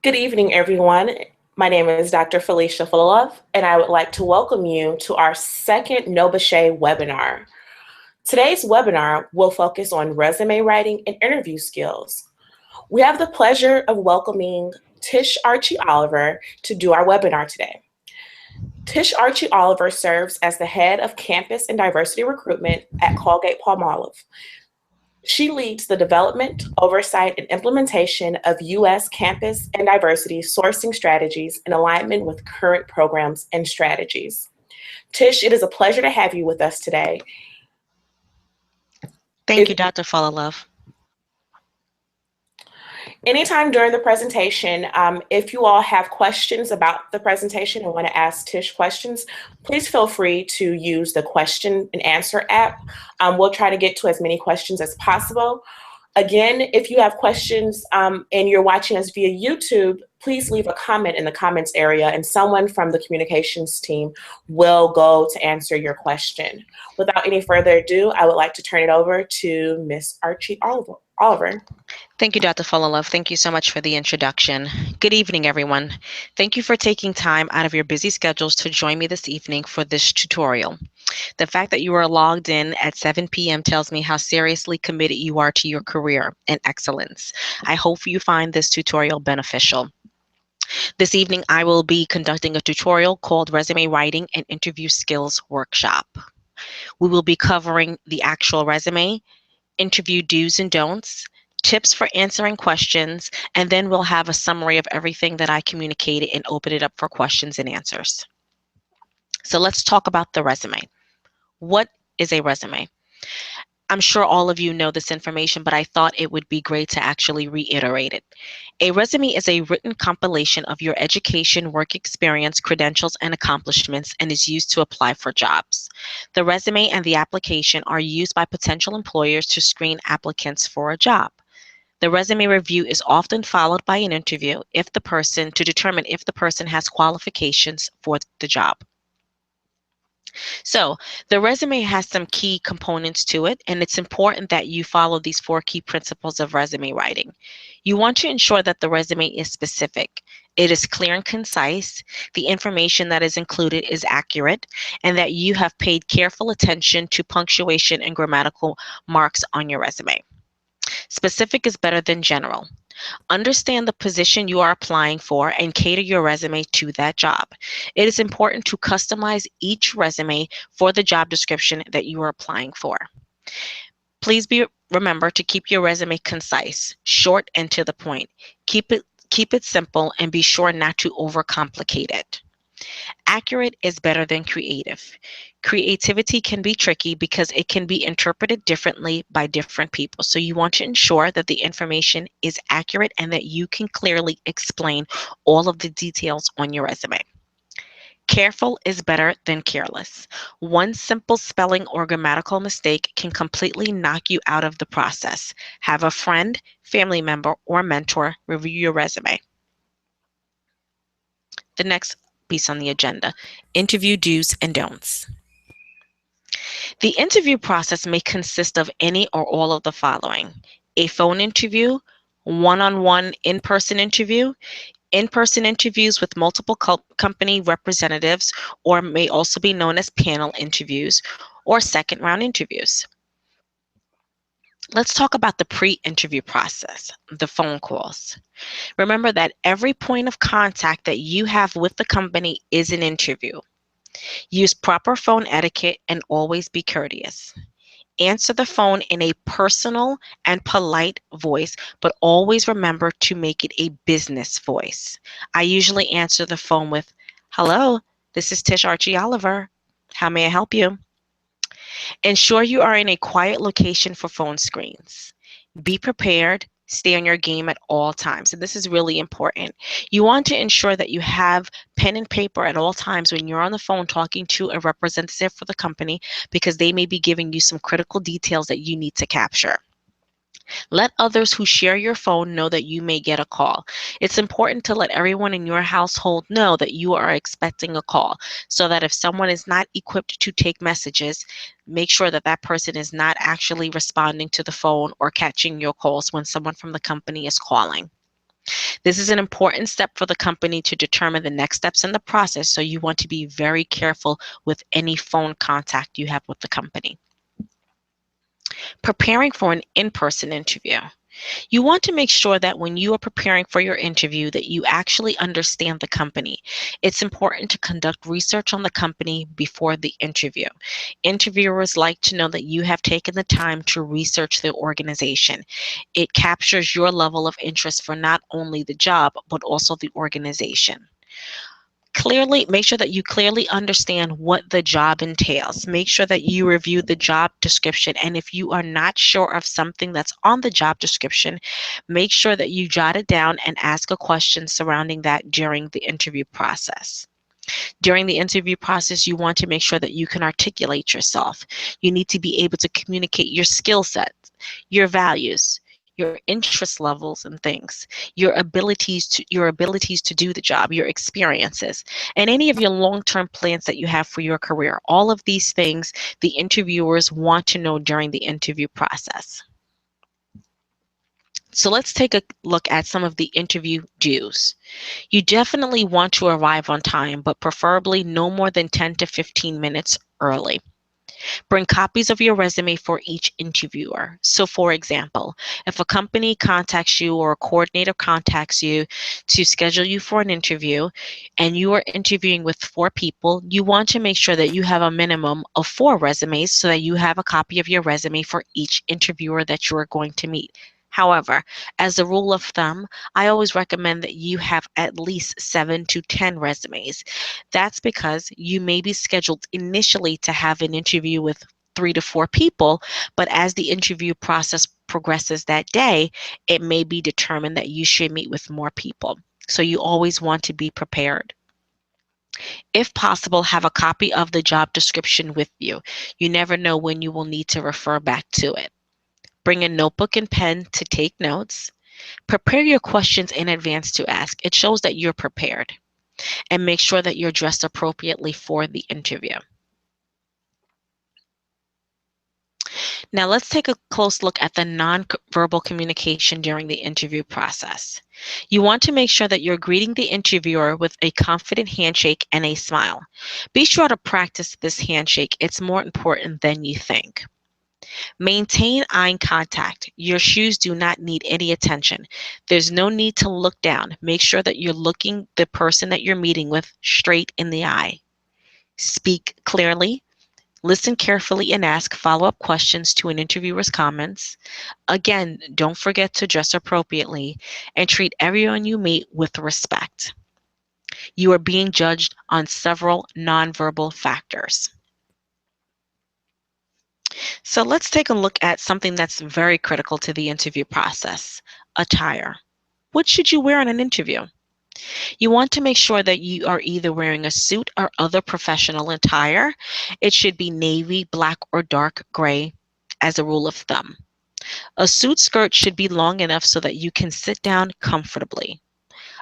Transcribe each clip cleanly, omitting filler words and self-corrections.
Good evening, everyone. My name is Dr. Felicia Fullalove, and I would like to welcome you to our second NOBCChE webinar. Today's webinar will focus on resume writing and interview skills. We have the pleasure of welcoming Tish Arche-Oliver to do our webinar today. Tish Arche-Oliver serves as the head of campus and diversity recruitment at Colgate-Palmolive. She leads the development, oversight, and implementation of U.S. campus and diversity sourcing strategies in alignment with current programs and strategies. Tish, it is a pleasure to have you with us today. Thank you, Dr. Fullalove. Anytime during the presentation, if you all have questions about the presentation and want to ask Tish questions, please feel free to use the question and answer app. We'll try to get to as many questions as possible. Again, if you have questions and you're watching us via YouTube, please leave a comment in the comments area and someone from the communications team will go to answer your question. Without any further ado, I would like to turn it over to Ms. Arche-Oliver. Thank you, Dr. Fullalove. Thank you so much for the introduction. Good evening, everyone. Thank you for taking time out of your busy schedules to join me this evening for this tutorial. The fact that you are logged in at 7 p.m. tells me how seriously committed you are to your career and excellence. I hope you find this tutorial beneficial. This evening, I will be conducting a tutorial called Resume Writing and Interview Skills Workshop. We will be covering the actual resume, interview do's and don'ts, tips for answering questions, and then we'll have a summary of everything that I communicated and open it up for questions and answers. So let's talk about the resume. What is a resume? I'm sure all of you know this information, but I thought it would be great to actually reiterate it. A resume is a written compilation of your education, work experience, credentials, and accomplishments, and is used to apply for jobs. The resume and the application are used by potential employers to screen applicants for a job. The resume review is often followed by an interview to determine if the person has qualifications for the job. So the resume has some key components to it, and it's important that you follow these 4 key principles of resume writing. You want to ensure that the resume is specific. It is clear and concise, the information that is included is accurate, and that you have paid careful attention to punctuation and grammatical marks on your resume. Specific is better than general. Understand the position you are applying for and cater your resume to that job. It is important to customize each resume for the job description that you are applying for. Please remember to keep your resume concise, short, and to the point. Keep it simple and be sure not to overcomplicate it. Accurate is better than creative. Creativity can be tricky because it can be interpreted differently by different people. So you want to ensure that the information is accurate and that you can clearly explain all of the details on your resume. Careful is better than careless. One simple spelling or grammatical mistake can completely knock you out of the process. Have a friend, family member, or mentor review your resume. The next piece on the agenda, interview do's and don'ts. The interview process may consist of any or all of the following: a phone interview, one-on-one in-person interview, in-person interviews with multiple company representatives, or may also be known as panel interviews, or second-round interviews. Let's talk about the pre-interview process, the phone calls. Remember that every point of contact that you have with the company is an interview. Use proper phone etiquette and always be courteous. Answer the phone in a personal and polite voice, but always remember to make it a business voice. I usually answer the phone with, "Hello, this is Tish Arche-Oliver. How may I help you?" Ensure you are in a quiet location for phone screens. Be prepared. Stay on your game at all times. And this is really important. You want to ensure that you have pen and paper at all times when you're on the phone talking to a representative for the company, because they may be giving you some critical details that you need to capture. Let others who share your phone know that you may get a call. It's important to let everyone in your household know that you are expecting a call, so that if someone is not equipped to take messages, make sure that that person is not actually responding to the phone or catching your calls when someone from the company is calling. This is an important step for the company to determine the next steps in the process, so you want to be very careful with any phone contact you have with the company. Preparing for an in-person interview. You want to make sure that when you are preparing for your interview that you actually understand the company. It's important to conduct research on the company before the interview. Interviewers like to know that you have taken the time to research the organization. It captures your level of interest for not only the job, but also the organization. Clearly, make sure that you clearly understand what the job entails. Make sure that you review the job description. And if you are not sure of something that's on the job description, make sure that you jot it down and ask a question surrounding that during the interview process. During the interview process, you want to make sure that you can articulate yourself. You need to be able to communicate your skill sets, your values, your interest levels and things, your abilities to do the job, your experiences, and any of your long-term plans that you have for your career. All of these things the interviewers want to know during the interview process. So let's take a look at some of the interview do's. You definitely want to arrive on time, but preferably no more than 10 to 15 minutes early. Bring copies of your resume for each interviewer. So, for example, if a company contacts you or a coordinator contacts you to schedule you for an interview and you are interviewing with 4 people, you want to make sure that you have a minimum of 4 resumes so that you have a copy of your resume for each interviewer that you are going to meet. However, as a rule of thumb, I always recommend that you have at least 7 to 10 resumes. That's because you may be scheduled initially to have an interview with 3 to 4 people, but as the interview process progresses that day, it may be determined that you should meet with more people. So you always want to be prepared. If possible, have a copy of the job description with you. You never know when you will need to refer back to it. Bring a notebook and pen to take notes. Prepare your questions in advance to ask. It shows that you're prepared. And make sure that you're dressed appropriately for the interview. Now let's take a close look at the nonverbal communication during the interview process. You want to make sure that you're greeting the interviewer with a confident handshake and a smile. Be sure to practice this handshake. It's more important than you think. Maintain eye contact. Your shoes do not need any attention. There's no need to look down. Make sure that you're looking the person that you're meeting with straight in the eye. Speak clearly. Listen carefully and ask follow-up questions to an interviewer's comments. Again, don't forget to dress appropriately and treat everyone you meet with respect. You are being judged on several nonverbal factors. So let's take a look at something that's very critical to the interview process: attire. What should you wear in an interview? You want to make sure that you are either wearing a suit or other professional attire. It should be navy, black, or dark gray as a rule of thumb. A suit skirt should be long enough so that you can sit down comfortably.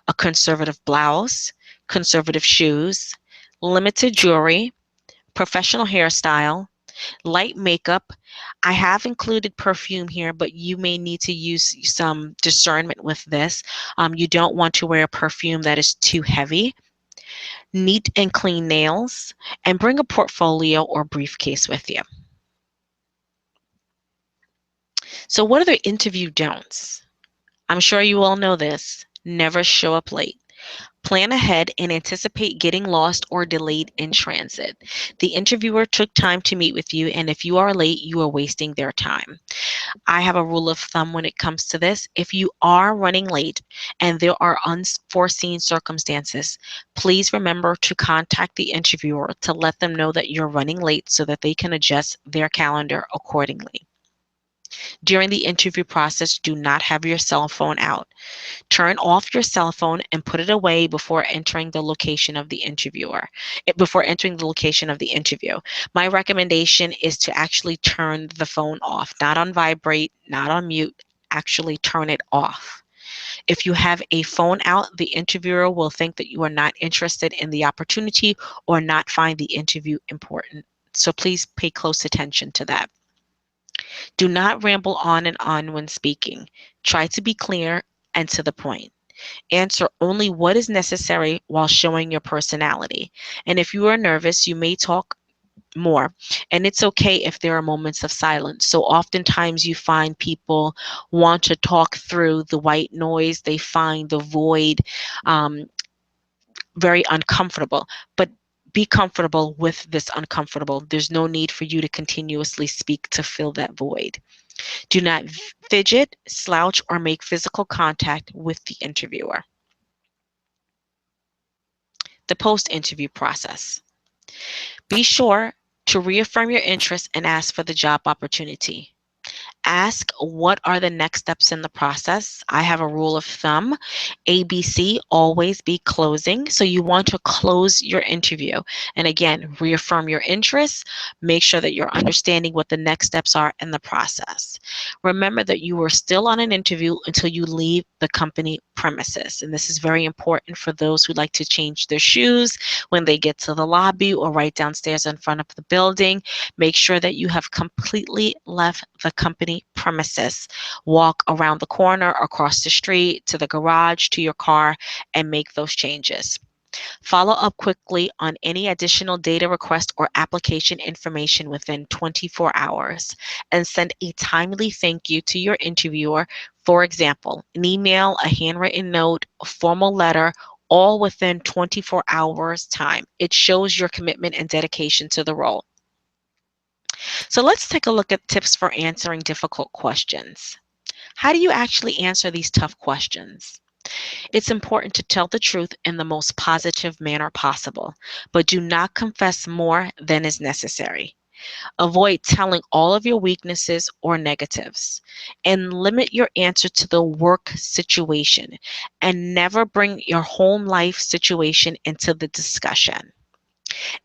A conservative blouse, conservative shoes, limited jewelry, professional hairstyle, light makeup. I have included perfume here, but you may need to use some discernment with this. You don't want to wear a perfume that is too heavy. Neat and clean nails, and bring a portfolio or briefcase with you. So what are the interview don'ts? I'm sure you all know this. Never show up late. Plan ahead and anticipate getting lost or delayed in transit. The interviewer took time to meet with you, and if you are late, you are wasting their time. I have a rule of thumb when it comes to this. If you are running late and there are unforeseen circumstances, please remember to contact the interviewer to let them know that you're running late so that they can adjust their calendar accordingly. During the interview process, do not have your cell phone out. Turn off your cell phone and put it away before entering the location of the interview. My recommendation is to actually turn the phone off, not on vibrate, not on mute, actually turn it off. If you have a phone out, the interviewer will think that you are not interested in the opportunity or not find the interview important. So please pay close attention to that. Do not ramble on and on when speaking. Try to be clear and to the point. Answer only what is necessary while showing your personality. And if you are nervous, you may talk more. And it's okay if there are moments of silence. So oftentimes you find people want to talk through the white noise, they find the void um, very uncomfortable. But be comfortable with this uncomfortable. There's no need for you to continuously speak to fill that void. Do not fidget, slouch, or make physical contact with the interviewer. The post-interview process. Be sure to reaffirm your interest and ask for the job opportunity. Ask what are the next steps in the process. I have a rule of thumb. ABC, always be closing. So you want to close your interview. And again, reaffirm your interests. Make sure that you're understanding what the next steps are in the process. Remember that you are still on an interview until you leave the company premises. And this is very important for those who like to change their shoes when they get to the lobby or right downstairs in front of the building. Make sure that you have completely left the company premises. Walk around the corner, across the street, to the garage, to your car, and make those changes. Follow up quickly on any additional data request or application information within 24 hours, and send a timely thank you to your interviewer. For example, an email, a handwritten note, a formal letter, all within 24 hours time. It shows your commitment and dedication to the role. So let's take a look at tips for answering difficult questions. How do you actually answer these tough questions? It's important to tell the truth in the most positive manner possible, but do not confess more than is necessary. Avoid telling all of your weaknesses or negatives, and limit your answer to the work situation, and never bring your home life situation into the discussion.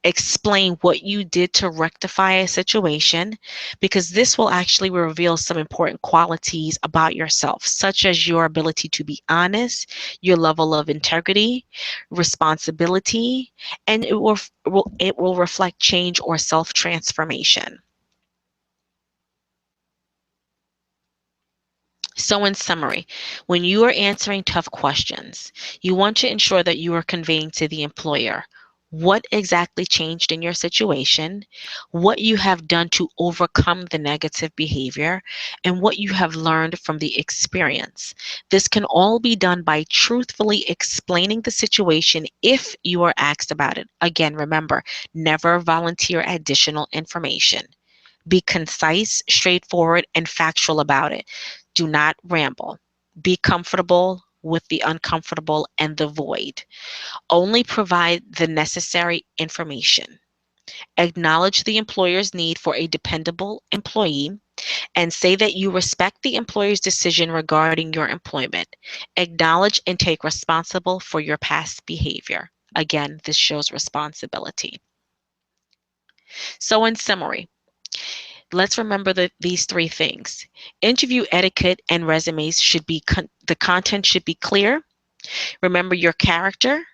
Explain what you did to rectify a situation, because this will actually reveal some important qualities about yourself, such as your ability to be honest, your level of integrity, responsibility, and it will reflect change or self-transformation. So, in summary, when you are answering tough questions, you want to ensure that you are conveying to the employer what exactly changed in your situation, what you have done to overcome the negative behavior, and what you have learned from the experience. This can all be done by truthfully explaining the situation if you are asked about it. Again, remember, never volunteer additional information. Be concise, straightforward, and factual about it. Do not ramble. Be comfortable with the uncomfortable and the void. Only provide the necessary information. Acknowledge the employer's need for a dependable employee, and say that you respect the employer's decision regarding your employment. Acknowledge and take responsible for your past behavior. Again, this shows responsibility. So, in summary, let's remember these three things. Interview etiquette and resumes should be, the content should be clear. Remember your character,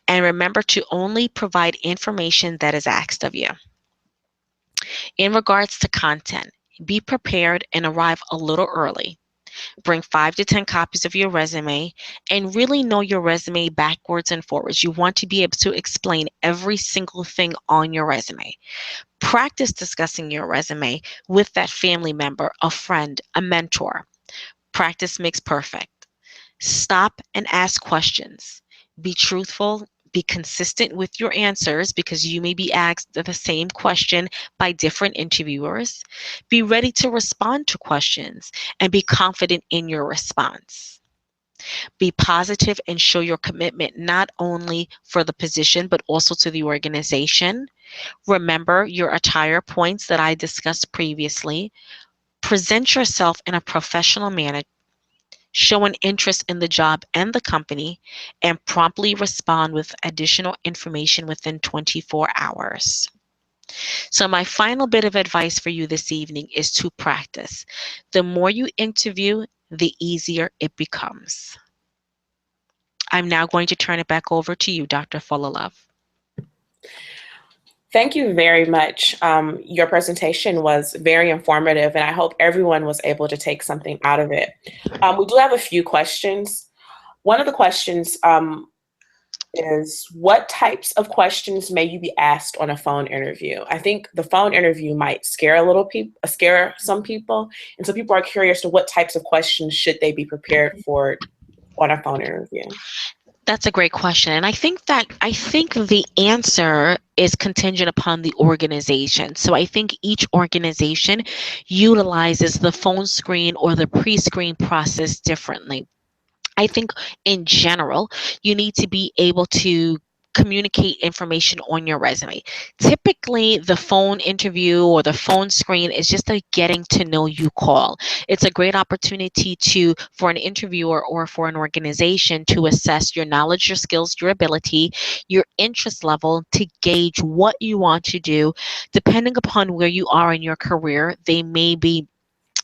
and remember to only provide information that is asked of you. In regards to content, be prepared and arrive a little early. Bring 5 to 10 copies of your resume, and really know your resume backwards and forwards. You want to be able to explain every single thing on your resume. Practice discussing your resume with that family member, a friend, a mentor. Practice makes perfect. Stop and ask questions. Be truthful. Be consistent with your answers, because you may be asked the same question by different interviewers. Be ready to respond to questions and be confident in your response. Be positive and show your commitment not only for the position but also to the organization. Remember your attire points that I discussed previously. Present yourself in a professional manner. Show an interest in the job and the company, and promptly respond with additional information within 24 hours. So, my final bit of advice for you this evening is to practice. The more you interview, the easier it becomes. I'm now going to turn it back over to you, Dr. Fullilove. Thank you very much. Your presentation was very informative, and I hope everyone was able to take something out of it. We do have a few questions. One of the questions is, what types of questions may you be asked on a phone interview? I think the phone interview might scare some people, and so people are curious to what types of questions should they be prepared for on a phone interview. That's a great question. And I think the answer is contingent upon the organization. So I think each organization utilizes the phone screen or the pre-screen process differently. I think in general, you need to be able to communicate information on your resume. Typically, the phone interview or the phone screen is just a getting to know you call. It's a great opportunity for an interviewer or for an organization to assess your knowledge, your skills, your ability, your interest level to gauge what you want to do. Depending upon where you are in your career, they may be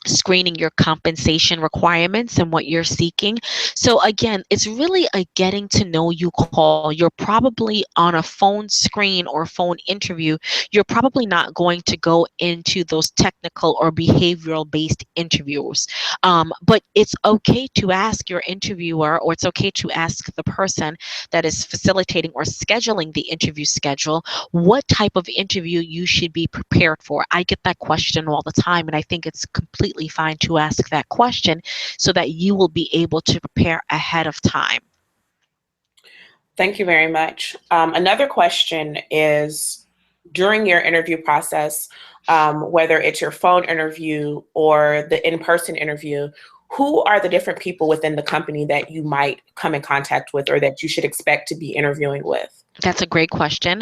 screening your compensation requirements and what you're seeking. So again, it's really a getting to know you call. You're probably on a phone screen or phone interview. You're probably not going to go into those technical or behavioral based interviews. But it's okay to ask your interviewer, or it's okay to ask the person that is facilitating or scheduling the interview schedule what type of interview you should be prepared for. I get that question all the time, and I think it's completely fine to ask that question so that you will be able to prepare ahead of time. Thank you very much. Another question is, during your interview process, whether it's your phone interview or the in-person interview, who are the different people within the company that you might come in contact with or that you should expect to be interviewing with? That's a great question.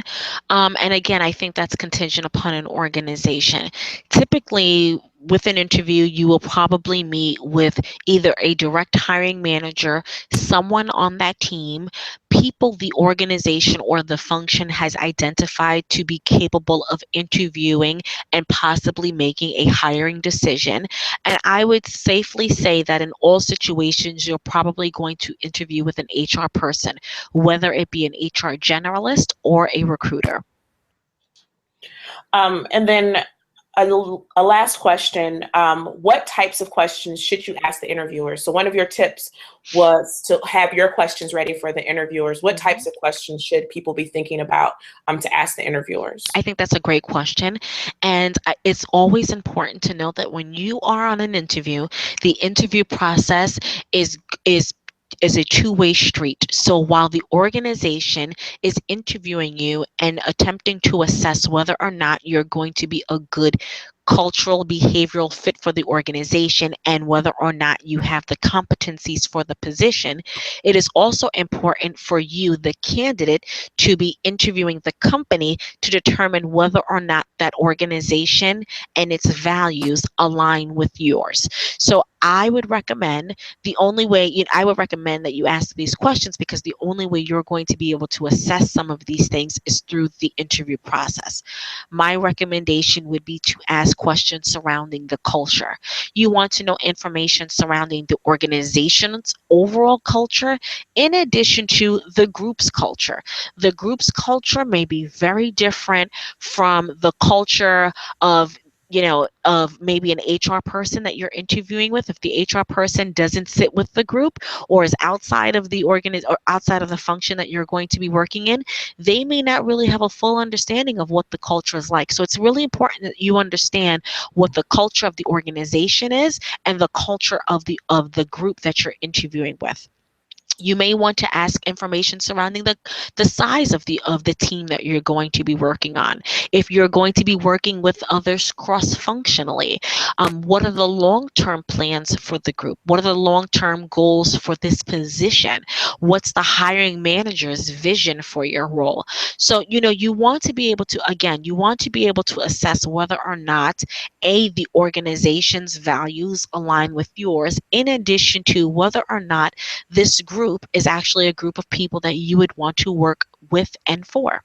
And again, I think that's contingent upon an organization. Typically, with an interview, you will probably meet with either a direct hiring manager, someone on that team, people the organization or the function has identified to be capable of interviewing and possibly making a hiring decision. And I would safely say that in all situations, you're probably going to interview with an HR person, whether it be an HR generalist or a recruiter. And then a last question, what types of questions should you ask the interviewers? So one of your tips was to have your questions ready for the interviewers. What types of questions should people be thinking about to ask the interviewers? I think that's a great question. And it's always important to know that when you are on an interview, the interview process is a two-way street. So while the organization is interviewing you and attempting to assess whether or not you're going to be a good cultural behavioral fit for the organization and whether or not you have the competencies for the position, it is also important for you, the candidate, to be interviewing the company to determine whether or not that organization and its values align with yours. So I would recommend I would recommend that you ask these questions, because the only way you're going to be able to assess some of these things is through the interview process. My recommendation would be to ask questions surrounding the culture. You want to know information surrounding the organization's overall culture in addition to the group's culture. The group's culture may be very different from the culture of maybe an HR person that you're interviewing with. If the HR person doesn't sit with the group or is outside of the or outside of the function that you're going to be working in, they may not really have a full understanding of what the culture is like. So it's really important that you understand what the culture of the organization is and the culture of the group that you're interviewing with. You may want to ask information surrounding the size of the team that you're going to be working on. If you're going to be working with others cross-functionally, what are the long-term plans for the group? What are the long-term goals for this position? What's the hiring manager's vision for your role? So, you want to be able to assess whether or not the organization's values align with yours, in addition to whether or not this group is actually a group of people that you would want to work with and for.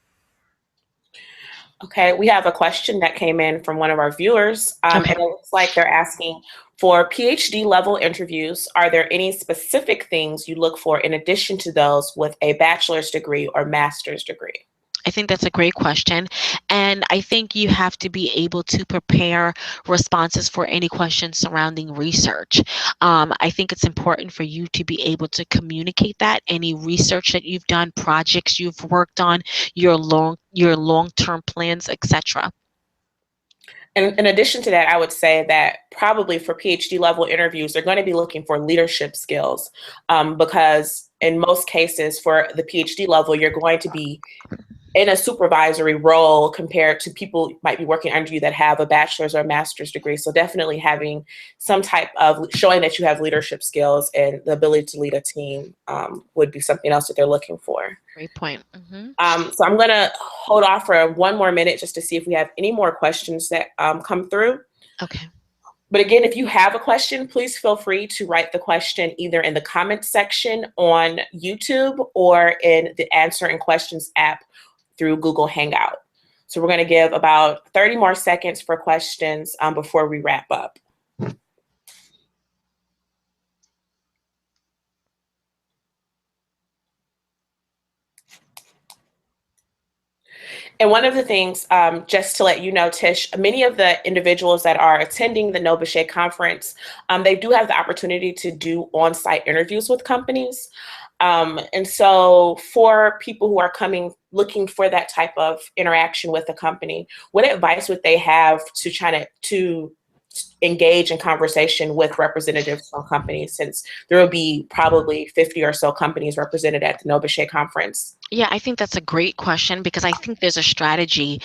Okay, we have a question that came in from one of our viewers, and it looks like they're asking, for PhD level interviews, are there any specific things you look for in addition to those with a bachelor's degree or master's degree? I think that's a great question. And I think you have to be able to prepare responses for any questions surrounding research. I think it's important for you to be able to communicate that, any research that you've done, projects you've worked on, your long-term plans, etc. And in addition to that, I would say that probably for PhD level interviews, they're going to be looking for leadership skills, because in most cases for the PhD level, you're going to be in a supervisory role compared to people who might be working under you that have a bachelor's or a master's degree. So definitely having some type of showing that you have leadership skills and the ability to lead a team would be something else that they're looking for. Great point. So I'm gonna hold off for one more minute just to see if we have any more questions that come through. Okay. But again, if you have a question, please feel free to write the question either in the comments section on YouTube or in the Answering Questions app through Google Hangout. So we're going to give about 30 more seconds for questions before we wrap up. And one of the things, just to let you know, Tish, many of the individuals that are attending the NOBCChE conference, they do have the opportunity to do on-site interviews with companies. And so for people who are coming, looking for that type of interaction with the company, what advice would they have to try to engage in conversation with representatives from companies, since there will be probably 50 or so companies represented at the NOBCChE conference? Yeah, I think that's a great question because I think there's a strategy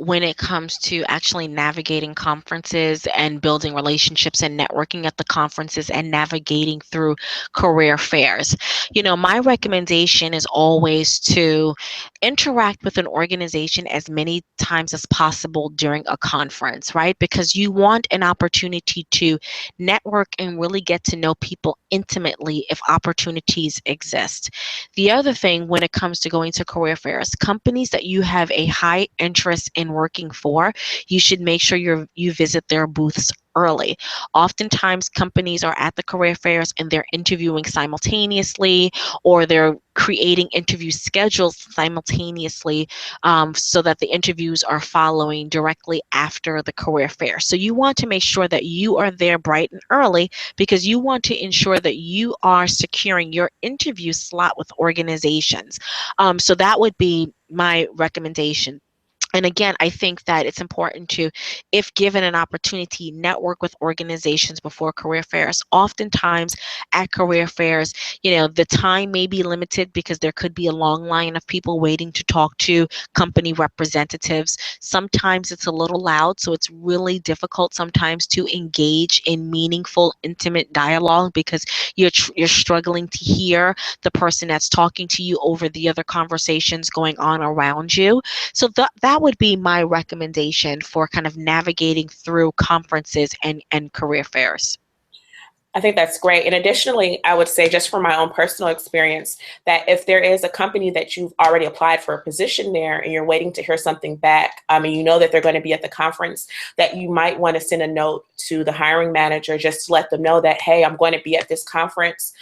when it comes to actually navigating conferences and building relationships and networking at the conferences and navigating through career fairs. My recommendation is always to interact with an organization as many times as possible during a conference, right? Because you want an opportunity to network and really get to know people intimately if opportunities exist. The other thing when it comes to going to career fairs, companies that you have a high interest in working for, you should make sure you visit their booths early. Oftentimes, companies are at the career fairs and they're interviewing simultaneously, or they're creating interview schedules simultaneously, so that the interviews are following directly after the career fair. So you want to make sure that you are there bright and early because you want to ensure that you are securing your interview slot with organizations. So that would be my recommendation. And again, I think that it's important to, if given an opportunity, network with organizations before career fairs. Oftentimes at career fairs, the time may be limited because there could be a long line of people waiting to talk to company representatives. Sometimes it's a little loud, so it's really difficult sometimes to engage in meaningful, intimate dialogue because you're struggling to hear the person that's talking to you over the other conversations going on around you. So that would be my recommendation for kind of navigating through conferences and career fairs. I think that's great. And additionally, I would say, just from my own personal experience, that if there is a company that you've already applied for a position there and you're waiting to hear something back, and you know that they're going to be at the conference, that you might want to send a note to the hiring manager just to let them know that, hey, I'm going to be at this conference,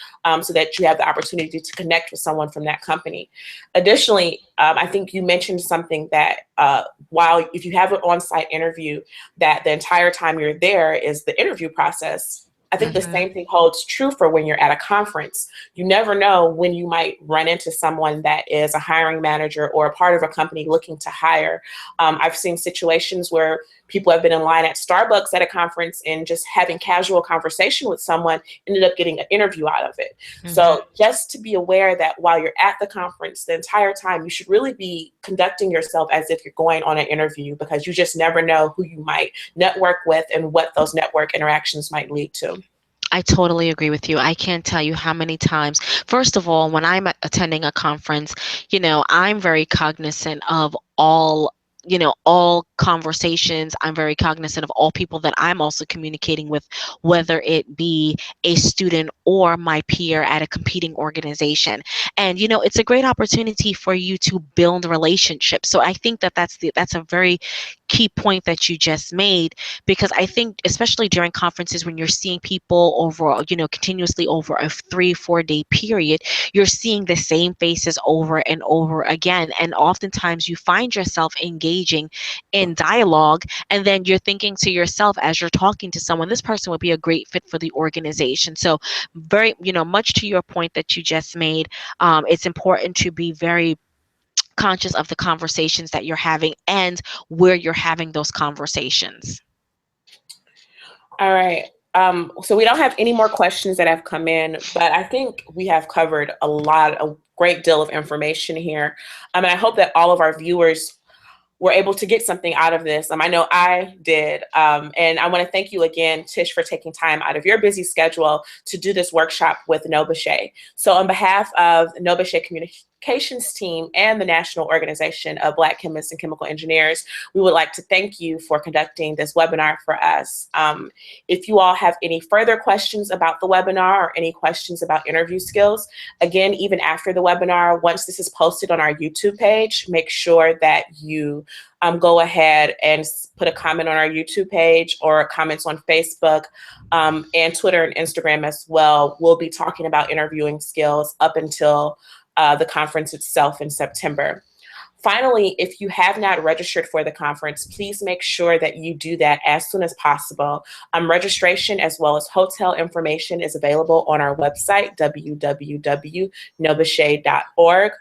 so that you have the opportunity to connect with someone from that company. Additionally, I think you mentioned something that while if you have an on-site interview, that the entire time you're there is the interview process. I think the same thing holds true for when you're at a conference. You never know when you might run into someone that is a hiring manager or a part of a company looking to hire. I've seen situations where people have been in line at Starbucks at a conference and just having casual conversation with someone ended up getting an interview out of it. So just to be aware that while you're at the conference, the entire time, you should really be conducting yourself as if you're going on an interview, because you just never know who you might network with and what those network interactions might lead to. I totally agree with you. I can't tell you how many times. First of all, when I'm attending a conference, I'm very cognizant of all all conversations. I'm very cognizant of all people that I'm also communicating with, whether it be a student or my peer at a competing organization. And it's a great opportunity for you to build relationships. So I think that that's a very key point that you just made, because I think especially during conferences, when you're seeing people over, continuously over a 3-4 day period, you're seeing the same faces over and over again. And oftentimes you find yourself engaging in dialogue, and then you're thinking to yourself as you're talking to someone, this person would be a great fit for the organization. So very, much to your point that you just made, it's important to be very conscious of the conversations that you're having and where you're having those conversations. All right. So we don't have any more questions that have come in, but I think we have covered a great deal of information here. And I hope that all of our viewers were able to get something out of this. I know I did. And I want to thank you again, Tish, for taking time out of your busy schedule to do this workshop with NOBCChE. So on behalf of the NOBCChE Communications team and the National Organization of Black Chemists and Chemical Engineers, we would like to thank you for conducting this webinar for us. If you all have any further questions about the webinar or any questions about interview skills, again, even after the webinar, once this is posted on our YouTube page, make sure that you go ahead and put a comment on our YouTube page or comments on Facebook and Twitter and Instagram as well. We'll be talking about interviewing skills up until the conference itself in September. Finally, if you have not registered for the conference, please make sure that you do that as soon as possible. Registration as well as hotel information is available on our website, www.nobcche.org.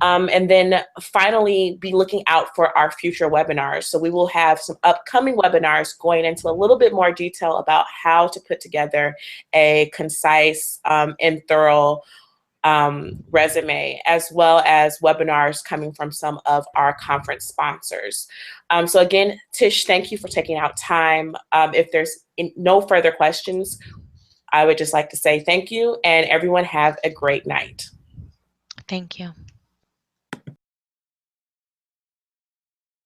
And then finally, be looking out for our future webinars. So we will have some upcoming webinars going into a little bit more detail about how to put together a concise and thorough resume, as well as webinars coming from some of our conference sponsors. So again, Tish, thank you for taking out time. If there's no further questions, I would just like to say thank you, and everyone have a great night. Thank you.